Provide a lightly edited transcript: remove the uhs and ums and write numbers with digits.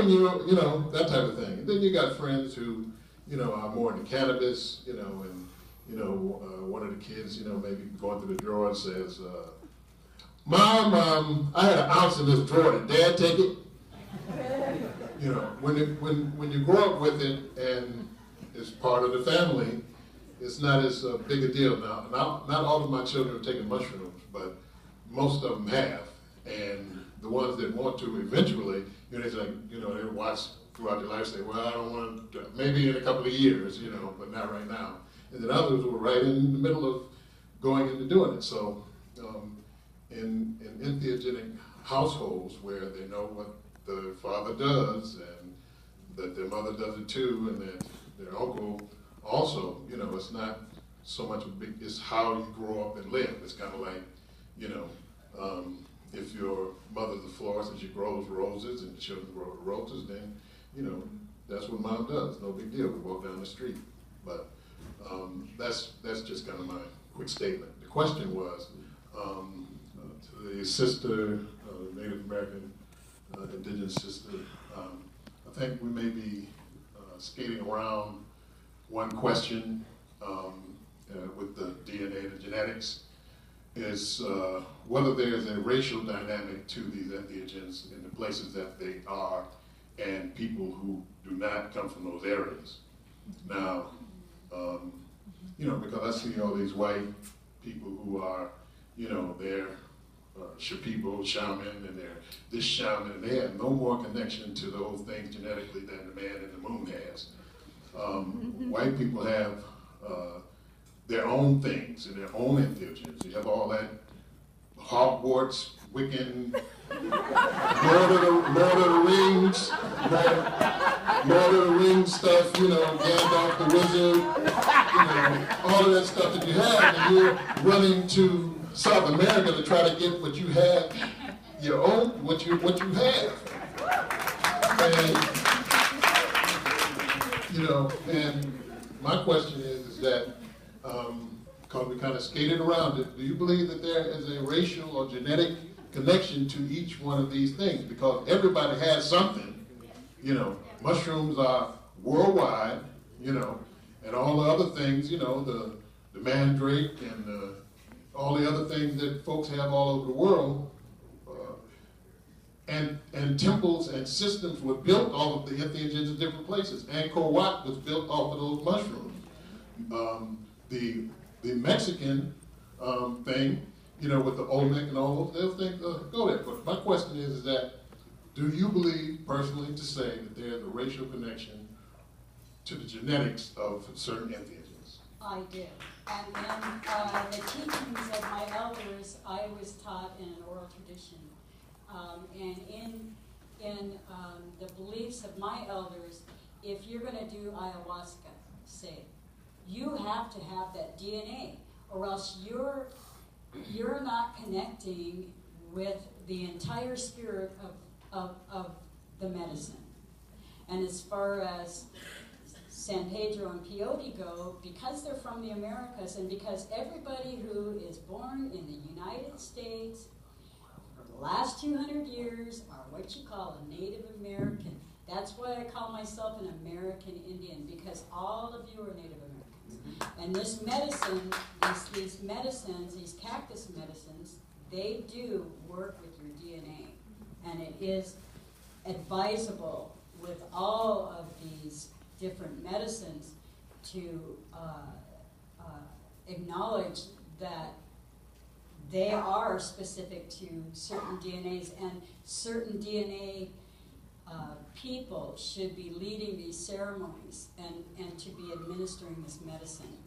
when you know, that type of thing. And then you got friends who, you know, are more into cannabis, you know, and, you know, one of the kids, you know, maybe going through the drawer and says, Mom, I had an ounce in this drawer, did Dad take it? You know, when you grow up with it and it's part of the family, it's not as big a deal. Now, not all of my children have taken mushrooms, but most of them have. And the ones that want to eventually, you know, they watch throughout their life, say, well, I don't want to, maybe in a couple of years, you know, but not right now. And then others were right in the middle of going into doing it. So in entheogenic households where they know what the father does and that their mother does it too, and that their uncle also, you know, it's not so much it's how you grow up and live. It's kind of like, you know, if your mother's a florist and she grows roses and the children grow roses, then, you know, that's what mom does. No big deal. We walk down the street. But that's just kind of my quick statement. The question was to the sister, Native American indigenous sister. I think we may be skating around one question with the DNA, the genetics, is whether there's a racial dynamic to these entheogens in the places that they are and people who do not come from those areas. Now, you know, because I see all these white people who are, you know, they're Shipibo, shaman, and they're this shaman, and they have no more connection to those things genetically than the man in the moon has. White people have their own things and their own entheogens. You have all that Hogwarts, Wiccan, Lord of the Rings stuff, you know, Gandalf the Wizard, you know, all of that stuff that you have, and you're running to South America to try to get what you have, your own, what you have. And, you know, and my question is that, because we kind of skated around it, do you believe that there is a racial or genetic connection to each one of these things? Because everybody has something, you know, mushrooms are worldwide, you know, and all the other things, you know, the mandrake and all the other things that folks have all over the world, and temples and systems were built off of the entheogens in different places. Angkor Wat was built off of those mushrooms. The Mexican thing, you know, with the Olmec and all those things, go there. But my question is that, do you believe personally to say that there's a racial connection to the genetics of certain entheogens? I do. And in the teachings of my elders, I was taught in an oral tradition. And in the beliefs of my elders, if you're going to do ayahuasca, say, you have to have that DNA, or else you're not connecting with the entire spirit of the medicine. And as far as San Pedro and Peyote go, because they're from the Americas, and because everybody who is born in the United States for the last 200 years are what you call a Native American. That's why I call myself an American Indian, because all of you are Native Americans. And this medicine, these medicines, these cactus medicines, they do work with your DNA. And it is advisable with all of these different medicines to acknowledge that they are specific to certain DNAs, and certain DNA people should be leading these ceremonies and to be administering this medicine.